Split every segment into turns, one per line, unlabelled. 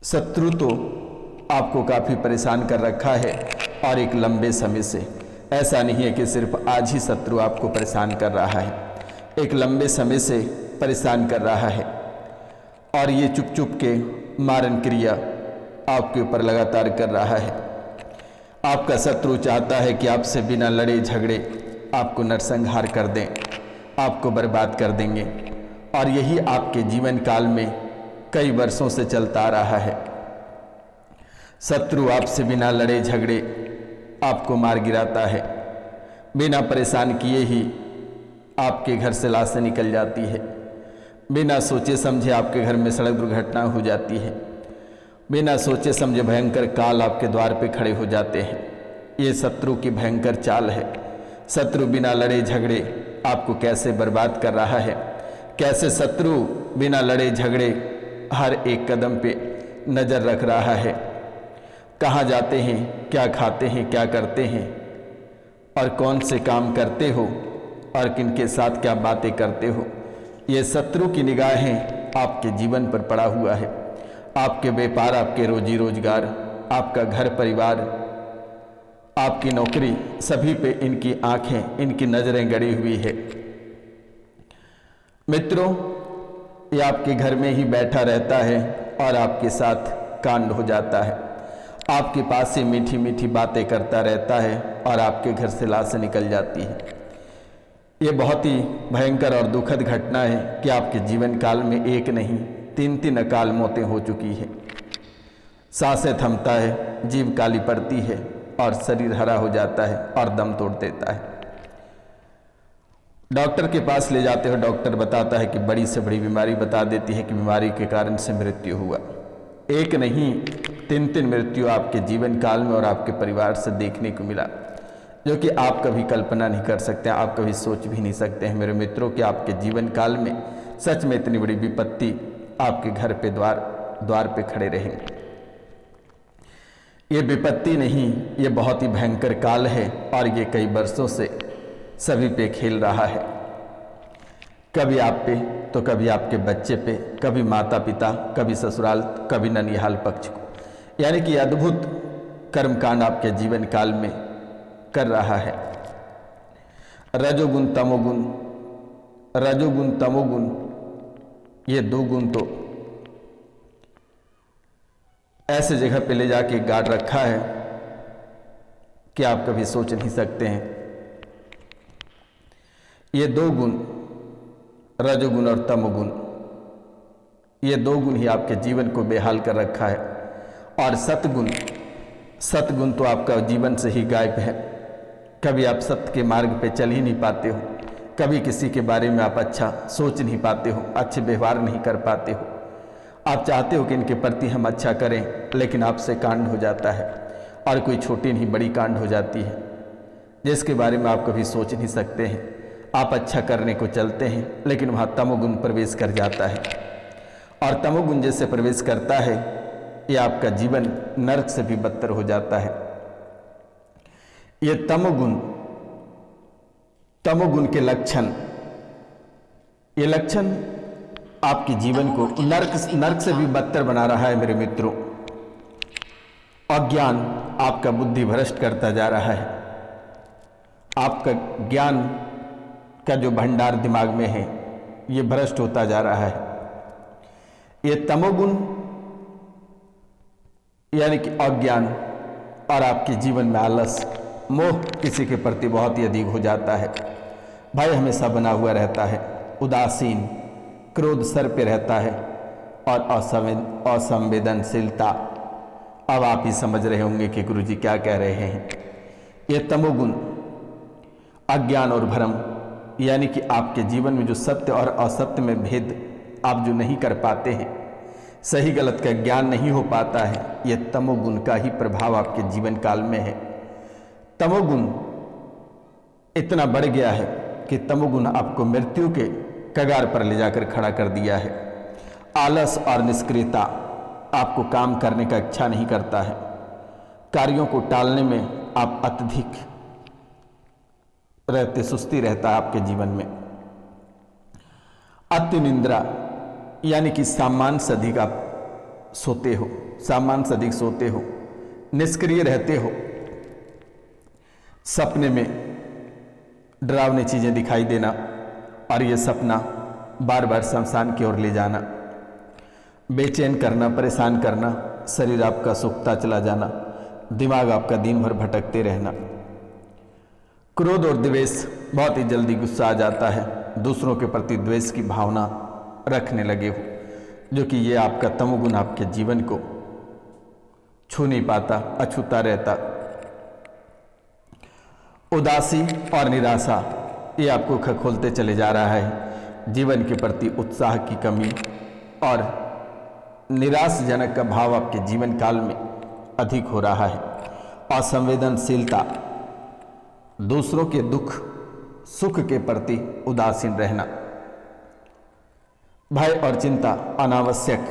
शत्रु तो आपको काफ़ी परेशान कर रखा है और एक लंबे समय से। ऐसा नहीं है कि सिर्फ आज ही शत्रु आपको परेशान कर रहा है, एक लंबे समय से परेशान कर रहा है और ये चुप चुप के मारण क्रिया आपके ऊपर लगातार कर रहा है। आपका शत्रु चाहता है कि आपसे बिना लड़े झगड़े आपको नरसंहार कर दें, आपको बर्बाद कर देंगे और यही आपके जीवन काल में कई वर्षों से चलता आ रहा है। शत्रु आपसे बिना लड़े झगड़े आपको मार गिराता है, बिना परेशान किए ही आपके घर से लाशें निकल जाती है, बिना सोचे समझे आपके घर में सड़क दुर्घटना हो जाती है, बिना सोचे समझे भयंकर काल आपके द्वार पे खड़े हो जाते हैं। ये शत्रु की भयंकर चाल है। शत्रु बिना लड़े झगड़े आपको कैसे बर्बाद कर रहा है, कैसे शत्रु बिना लड़े झगड़े हर एक कदम पे नज़र रख रहा है। कहाँ जाते हैं, क्या खाते हैं, क्या करते हैं और कौन से काम करते हो और किन के साथ क्या बातें करते हो, ये शत्रु की निगाहें आपके जीवन पर पड़ा हुआ है। आपके व्यापार, आपके रोजी रोजगार, आपका घर परिवार, आपकी नौकरी, सभी पे इनकी आंखें, इनकी नज़रें गड़ी हुई है। मित्रों, ये आपके घर में ही बैठा रहता है और आपके साथ कांड हो जाता है। आपके पास से मीठी मीठी बातें करता रहता है और आपके घर से लाशें निकल जाती है। ये बहुत ही भयंकर और दुखद घटना है कि आपके जीवन काल में एक नहीं तीन अकाल मौतें हो चुकी है। सांसें थमता है, जीभ काली पड़ती है और शरीर हरा हो जाता है और दम तोड़ देता है। डॉक्टर के पास ले जाते हो, डॉक्टर बताता है कि बड़ी से बड़ी बीमारी बता देती है कि बीमारी के कारण से मृत्यु हुआ। एक नहीं तीन मृत्यु आपके जीवन काल में और आपके परिवार से देखने को मिला, जो कि आप कभी कल्पना नहीं कर सकते, आप कभी सोच भी नहीं सकते हैं मेरे मित्रों कि आपके जीवन काल में सच में इतनी बड़ी विपत्ति आपके घर पे द्वार पे खड़े रहेंगे। ये विपत्ति नहीं, ये बहुत ही भयंकर काल है और ये कई वर्षों से सभी पे खेल रहा है। कभी आप पे तो कभी आपके बच्चे पे, कभी माता पिता, कभी ससुराल, कभी ननिहाल पक्ष को, यानी कि अद्भुत कर्मकांड आपके जीवन काल में कर रहा है। रजोगुण तमोगुण, रजोगुण तमोगुण, ये दो गुण तो ऐसे जगह पे ले जाके गाड़ रखा है कि आप कभी सोच नहीं सकते हैं। ये दो गुण, रजोगुण और तमोगुण, ये दो गुण ही आपके जीवन को बेहाल कर रखा है। और सतगुण तो आपका जीवन से ही गायब है। कभी आप सत्य के मार्ग पे चल ही नहीं पाते हो, कभी किसी के बारे में आप अच्छा सोच नहीं पाते हो, अच्छे व्यवहार नहीं कर पाते हो। आप चाहते हो कि इनके प्रति हम अच्छा करें, लेकिन आपसे कांड हो जाता है और कोई छोटी नहीं बड़ी कांड हो जाती है जिसके बारे में आप कभी सोच नहीं सकते हैं। आप अच्छा करने को चलते हैं लेकिन वहाँ तमोगुण प्रवेश कर जाता है और तमोगुण जैसे प्रवेश करता है ये आपका जीवन नरक से भी बदतर हो जाता है। ये तमोगुण के लक्षण, ये लक्षण आपके जीवन को नरक से भी बदतर बना रहा है मेरे मित्रों। अज्ञान आपका बुद्धि भ्रष्ट करता जा रहा है। आपका ज्ञान का जो भंडार दिमाग में है ये भ्रष्ट होता जा रहा है। ये तमोगुण यानी कि अज्ञान और आपके जीवन में आलस, मोह किसी के प्रति बहुत ही अधिक हो जाता है। भय हमेशा बना हुआ रहता है, उदासीन, क्रोध सर पे रहता है और असंवेदनशीलता। अब आप ही समझ रहे होंगे कि गुरुजी क्या कह रहे हैं। ये तमोगुण, अज्ञान और भ्रम, यानी कि आपके जीवन में जो सत्य और असत्य में भेद आप जो नहीं कर पाते हैं, सही गलत का ज्ञान नहीं हो पाता है, ये तमोगुण का ही प्रभाव आपके जीवन काल में है। तमोगुण इतना बढ़ गया है कि तमोगुण आपको मृत्यु के कगार पर ले जाकर खड़ा कर दिया है। आलस और निष्क्रियता आपको काम करने का इच्छा नहीं करता है। कार्यों को टालने में आप अत्यधिक रहते, सुस्ती रहता है आपके जीवन में। अति निंद्रा यानी कि सामान्य से अधिक आप सोते हो, सामान्य से अधिक सोते हो, निष्क्रिय रहते हो, सपने में डरावनी चीज़ें दिखाई देना और ये सपना बार बार शमशान की ओर ले जाना, बेचैन करना, परेशान करना, शरीर आपका सूखता चला जाना, दिमाग आपका दिन भर भटकते रहना, क्रोध और द्वेष, बहुत ही जल्दी गुस्सा आ जाता है, दूसरों के प्रति द्वेष की भावना रखने लगे हो, जो कि ये आपका तमोगुण आपके जीवन को छू नहीं पाता, अछूता रहता। उदासी और निराशा ये आपको खखोलते चले जा रहा है। जीवन के प्रति उत्साह की कमी और निराशजनक का भाव आपके जीवन काल में अधिक हो रहा है। असंवेदनशीलता, दूसरों के दुख सुख के प्रति उदासीन रहना, भय और चिंता, अनावश्यक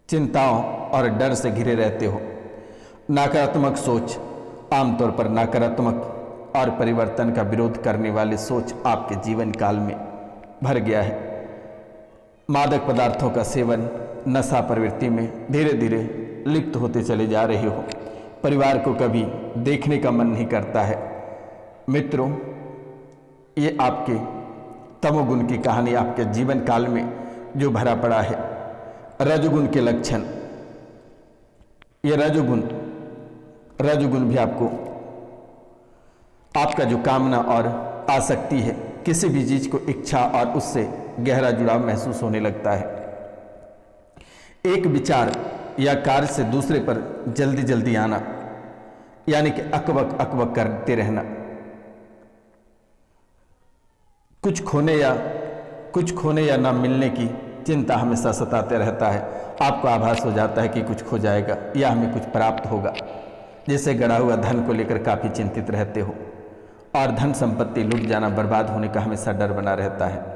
चिंताओं और डर से घिरे रहते हो। नकारात्मक सोच, आमतौर पर नकारात्मक और परिवर्तन का विरोध करने वाली सोच आपके जीवन काल में भर गया है। मादक पदार्थों का सेवन, नशा प्रवृत्ति में धीरे धीरे लिप्त होते चले जा रहे हो। परिवार को कभी देखने का मन नहीं करता है। मित्रों, ये आपके तमोगुण की कहानी आपके जीवन काल में जो भरा पड़ा है। रजोगुण के लक्षण, ये रजोगुण भी आपको आपका जो कामना और आसक्ति है, किसी भी चीज को इच्छा और उससे गहरा जुड़ाव महसूस होने लगता है। एक विचार या कार्य से दूसरे पर जल्दी जल्दी आना, यानी कि अकबक अकबक करते रहना, कुछ खोने या ना मिलने की चिंता हमेशा सताते रहता है। आपको आभास हो जाता है कि कुछ खो जाएगा या हमें कुछ प्राप्त होगा। जैसे गड़ा हुआ धन को लेकर काफ़ी चिंतित रहते हो और धन संपत्ति लुट जाना, बर्बाद होने का हमेशा डर बना रहता है।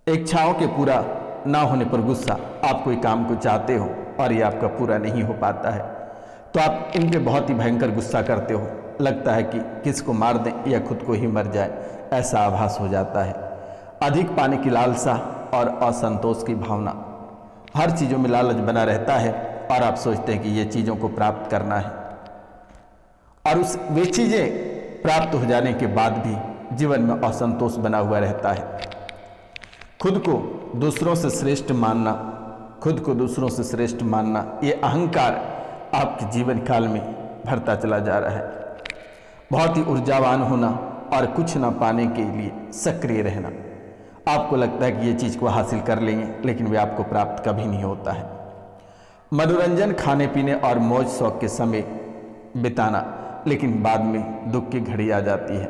इच्छाओं के पूरा ना होने पर गुस्सा, आप कोई काम को चाहते हो और ये आपका पूरा नहीं हो पाता है तो आप इन पे बहुत ही भयंकर गुस्सा करते हो। लगता है कि किसको मार दें या खुद को ही मर जाए, ऐसा आभास हो जाता है। अधिक पाने की लालसा और असंतोष की भावना, हर चीज़ों में लालच बना रहता है और आप सोचते हैं कि ये चीज़ों को प्राप्त करना है और वे चीज़ें प्राप्त हो जाने के बाद भी जीवन में असंतोष बना हुआ रहता है। खुद को दूसरों से श्रेष्ठ मानना, ये अहंकार आपके जीवन काल में भरता चला जा रहा है। बहुत ही ऊर्जावान होना और कुछ ना पाने के लिए सक्रिय रहना, आपको लगता है कि ये चीज़ को हासिल कर लेंगे, लेकिन वे आपको प्राप्त कभी नहीं होता है। मनोरंजन, खाने पीने और मौज शौक के समय बिताना, लेकिन बाद में दुख की घड़ी आ जाती है।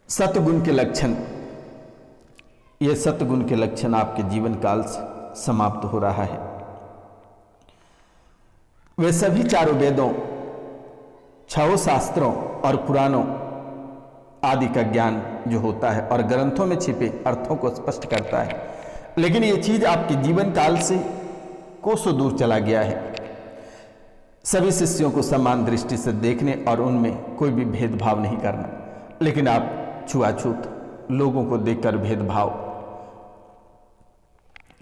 सतगुण के लक्षण, ये सतगुण के लक्षण आपके जीवन काल से समाप्त हो रहा है। वे सभी चारों वेदों, छहों शास्त्रों और पुराणों आदि का ज्ञान जो होता है और ग्रंथों में छिपे अर्थों को स्पष्ट करता है, लेकिन ये चीज आपके जीवन काल से कोसों दूर चला गया है। सभी शिष्यों को समान दृष्टि से देखने और उनमें कोई भी भेदभाव नहीं करना, लेकिन आप छुआछूत, लोगों को देखकर भेदभाव,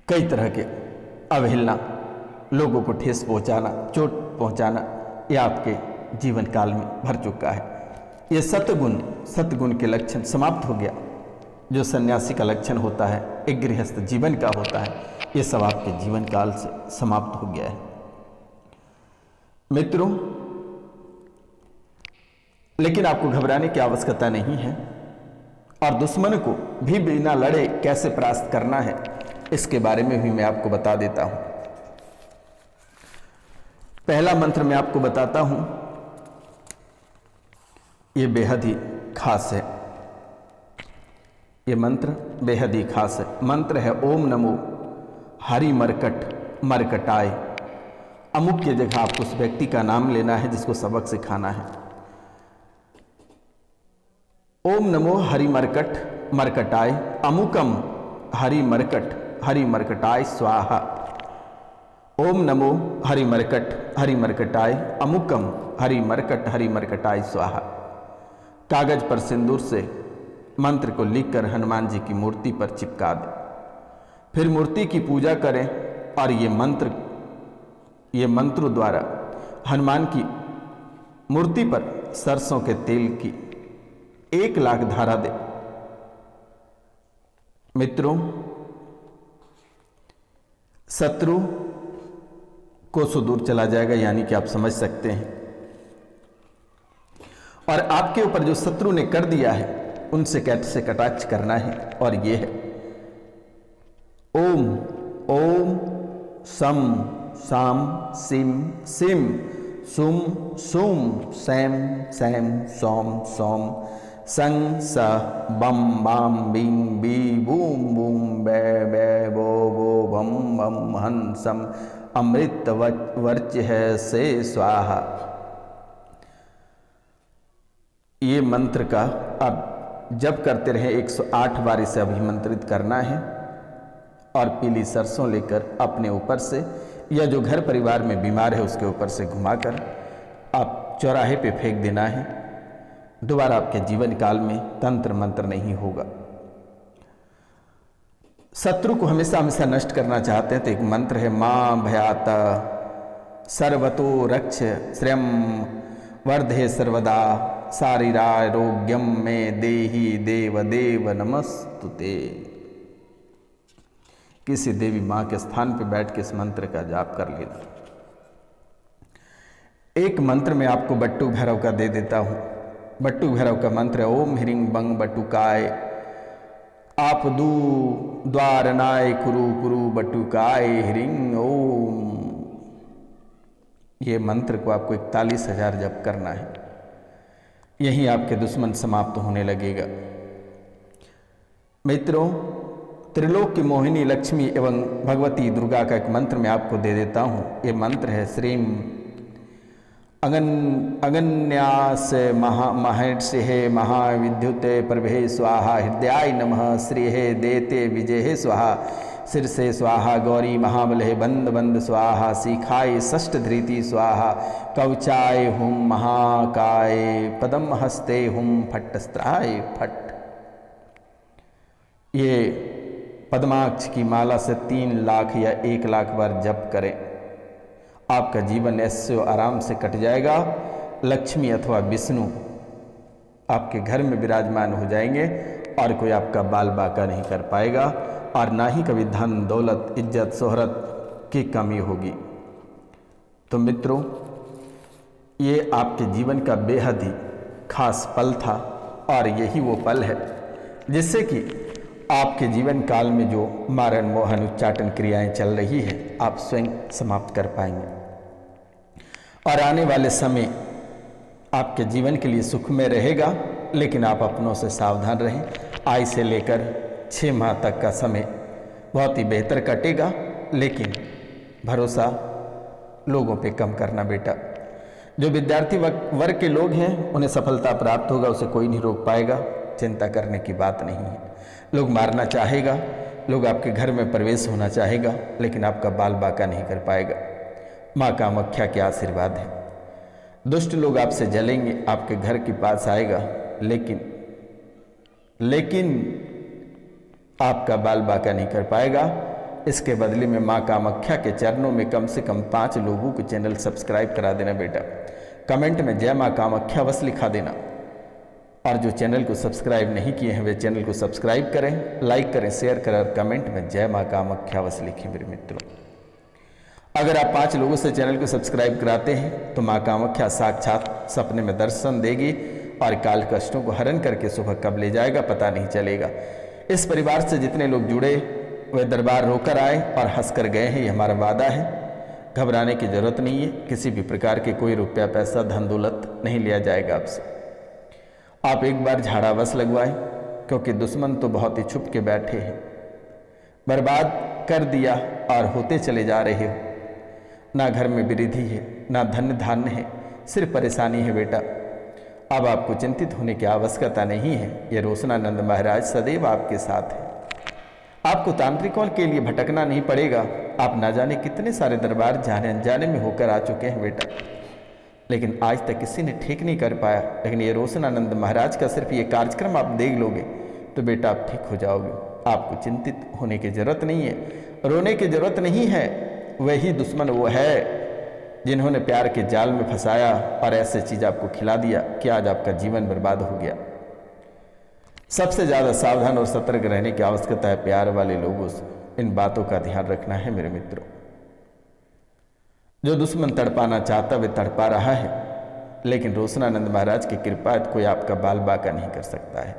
कई तरह के अवहेलना, लोगों को ठेस पहुंचाना, चोट पहुंचाना, यह आपके जीवन काल में भर चुका है। ये सतगुण के लक्षण समाप्त हो गया। जो सन्यासी का लक्षण होता है, एक गृहस्थ जीवन का होता है, ये सब आपके जीवन काल से समाप्त हो गया है। मित्रों, लेकिन आपको घबराने की आवश्यकता नहीं है और दुश्मन को भी बिना लड़े कैसे परास्त करना है, इसके बारे में भी मैं आपको बता देता हूं। पहला मंत्र मैं आपको बताता हूं, ये बेहद ही खास है। ये मंत्र बेहद ही खास है। मंत्र है ओम नमो हरि मरकट मरकटाय। अमुक की जगह आपको उस व्यक्ति का नाम लेना है जिसको सबक सिखाना है। ओम नमो हरि मरकट मरकटाय, अमुकम हरि मरकटाय स्वाहा। ओम नमो हरि मरकटाय, अमुकम हरि मरकटाय स्वाहा। कागज पर सिंदूर से मंत्र को लिखकर हनुमान जी की मूर्ति पर चिपका दे। फिर मूर्ति की पूजा करें और ये मंत्रों द्वारा हनुमान की मूर्ति पर सरसों के तेल की 1,00,000 धारा दे। मित्रों, शत्रु कोसों दूर चला जाएगा, यानी कि आप समझ सकते हैं। और आपके ऊपर जो शत्रु ने कर दिया है उनसे कैसे कटाक्ष करना है, और ये है ओम ओम सम साम सिम सिम सुम सुम सैम सैम सोम सोम संग स बम बाम बिंग बी बूम बूम बे बे बो बो बम बम हन सम अमृत वर्च है से स्वाहा। ये मंत्र का आप जप करते रहे, 108 बार इसे अभिमंत्रित करना है और पीली सरसों लेकर अपने ऊपर से या जो घर परिवार में बीमार है उसके ऊपर से घुमाकर आप चौराहे पे फेंक देना है। दोबारा आपके जीवन काल में तंत्र मंत्र नहीं होगा। शत्रु को हमेशा हमेशा नष्ट करना चाहते हैं तो एक मंत्र है मां भयाता सर्वतो रक्ष श्रेयम वर्धे सर्वदा शारीरारोग्यम में देहि देव देव नमस्तुते। किसी देवी मां के स्थान पर बैठ के इस मंत्र का जाप कर लेना। एक मंत्र में आपको बट्टू भैरव का दे देता हूं। बट्टू भैरव का मंत्र है ओम ह्रीं बंग बटुकाय आप दू द्वारनाय कुरु कुरु बटुकाय ह्रीं ओम। ये मंत्र को आपको 41,000 जप करना है, यही आपके दुश्मन समाप्त होने लगेगा। मित्रों, त्रिलोक की मोहिनी लक्ष्मी एवं भगवती दुर्गा का एक मंत्र मैं आपको दे देता हूँ। ये मंत्र है श्रीम अगन्यास महर्षे महाविद्युते प्रभे स्वाहा हृदयाय नमः श्रीहे देते विजय स्वाहा शीर्षे स्वाहा गौरी महाबले बंद बंद स्वाहा शिखाय षष्ठ धृति स्वाहा कवचाय हुम महाकाय पदम हस्ते हुम फट्टस्त्राय फट। ये पद्माक्ष की माला से 3 लाख या 1 लाख बार जप करें, आपका जीवन ऐसे आराम से कट जाएगा। लक्ष्मी अथवा विष्णु आपके घर में विराजमान हो जाएंगे और कोई आपका बाल बाका नहीं कर पाएगा और ना ही कभी धन दौलत इज्जत शोहरत की कमी होगी। तो मित्रों, ये आपके जीवन का बेहद ही खास पल था और यही वो पल है जिससे कि आपके जीवन काल में जो मारण मोहन उच्चाटन क्रियाएं चल रही है आप स्वयं समाप्त कर पाएंगे और आने वाले समय आपके जीवन के लिए सुखमय रहेगा। लेकिन आप अपनों से सावधान रहें। आज से लेकर 6 माह तक का समय बहुत ही बेहतर कटेगा, लेकिन भरोसा लोगों पे कम करना बेटा। जो विद्यार्थी वर्ग के लोग हैं उन्हें सफलता प्राप्त होगा, उसे कोई नहीं रोक पाएगा, चिंता करने की बात नहीं है। लोग मारना चाहेगा, लोग आपके घर में प्रवेश होना चाहेगा, लेकिन आपका बाल बाका नहीं कर पाएगा। माँ कामाख्या के आशीर्वाद है। दुष्ट लोग आपसे जलेंगे, आपके घर के पास आएगा, लेकिन आपका बाल बाका नहीं कर पाएगा। इसके बदले में माँ कामाख्या के चरणों में कम से कम 5 लोगों को चैनल सब्सक्राइब करा देना बेटा। कमेंट में जय माँ कामाख्या बस लिखा देना और जो चैनल को सब्सक्राइब नहीं किए हैं वे चैनल को सब्सक्राइब करें, लाइक करें, शेयर करें और कमेंट में जय माँ कामाख्या बस लिखें मेरे मित्रों। अगर आप 5 लोगों से चैनल को सब्सक्राइब कराते हैं तो माँ कामाख्या साक्षात सपने में दर्शन देगी और काल कष्टों को हरण करके सुबह कब ले जाएगा पता नहीं चलेगा। इस परिवार से जितने लोग जुड़े वे दरबार रोकर आए और हंसकर गए हैं, ये हमारा वादा है। घबराने की जरूरत नहीं है। किसी भी प्रकार के कोई रुपया पैसा धन दौलत नहीं लिया जाएगा आपसे। आप एक बार झाड़ा बस लगवाएं, क्योंकि दुश्मन तो बहुत ही छुप के बैठे हैं। बर्बाद कर दिया और होते चले जा रहे हो। ना घर में वृद्धि है, ना धन धान्य है, सिर्फ परेशानी है बेटा। अब आपको चिंतित होने की आवश्यकता नहीं है। ये रोशनानंद महाराज सदैव आपके साथ है। आपको तांत्रिकों के लिए भटकना नहीं पड़ेगा। आप ना जाने कितने सारे दरबार जाने अनजाने में होकर आ चुके हैं बेटा, लेकिन आज तक किसी ने ठीक नहीं कर पाया। लेकिन ये रोशनानंद महाराज का सिर्फ ये कार्यक्रम आप देख लोगे तो बेटा आप ठीक हो जाओगे। आपको चिंतित होने की जरूरत नहीं है, रोने की जरूरत नहीं है। वही दुश्मन वो है जिन्होंने प्यार के जाल में फंसाया और ऐसे चीज आपको खिला दिया कि आज आपका जीवन बर्बाद हो गया। सबसे ज्यादा सावधान और सतर्क रहने की आवश्यकता है प्यार वाले लोगों से। इन बातों का ध्यान रखना है मेरे मित्रों। जो दुश्मन तड़पाना चाहता वे तड़पा रहा है, लेकिन रोशनानंद महाराज की कृपा कोई आपका बाल बाका नहीं कर सकता है।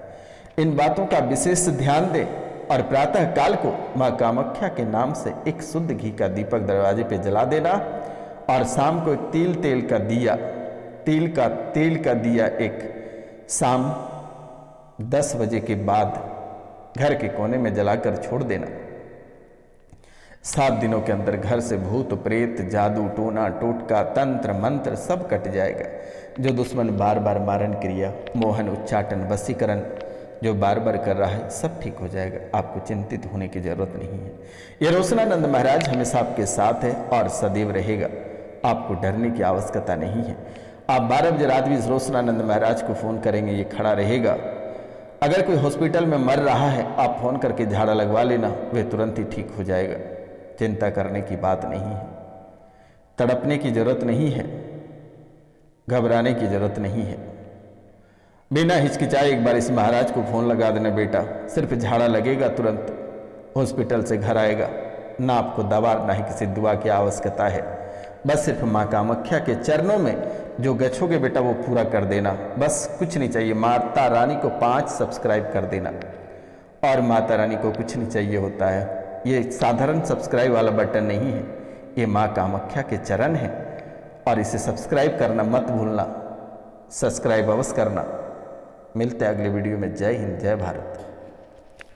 इन बातों का विशेष ध्यान दें और प्रातः काल को माँ कामाख्या के नाम से एक शुद्ध घी का दीपक दरवाजे पे जला देना और शाम को एक तेल का दिया एक शाम 10 बजे के बाद घर के कोने में जलाकर छोड़ देना। 7 दिनों के अंदर घर से भूत प्रेत जादू टोना टोटका तंत्र मंत्र सब कट जाएगा। जो दुश्मन बार बार मारन क्रिया मोहन उच्चाटन वशीकरण जो बार बार कर रहा है सब ठीक हो जाएगा। आपको चिंतित होने की जरूरत नहीं है। यह रोशनानंद महाराज हमेशा आपके साथ है और सदैव रहेगा। आपको डरने की आवश्यकता नहीं है। आप 12 बजे रात भी इस रोशनानंद महाराज को फोन करेंगे, ये खड़ा रहेगा। अगर कोई हॉस्पिटल में मर रहा है आप फोन करके झाड़ा लगवा लेना, वे तुरंत ही ठीक हो जाएगा। चिंता करने की बात नहीं है, तड़पने की जरूरत नहीं है, घबराने की जरूरत नहीं है। बिना हिचकिचाए एक बार इस महाराज को फोन लगा देना बेटा, सिर्फ झाड़ा लगेगा तुरंत हॉस्पिटल से घर आएगा। ना आपको दवा ना ही किसी दुआ की आवश्यकता है। बस सिर्फ माँ कामाख्या के चरणों में जो गछोगे बेटा वो पूरा कर देना, बस कुछ नहीं चाहिए। माता रानी को 5 सब्सक्राइब कर देना और माता रानी को कुछ नहीं चाहिए होता है। ये साधारण सब्सक्राइब वाला बटन नहीं है, ये माँ कामाख्या के चरण है और इसे सब्सक्राइब करना मत भूलना। सब्सक्राइब अवश्य करना। मिलते हैं अगले वीडियो में। जय हिंद, जय भारत।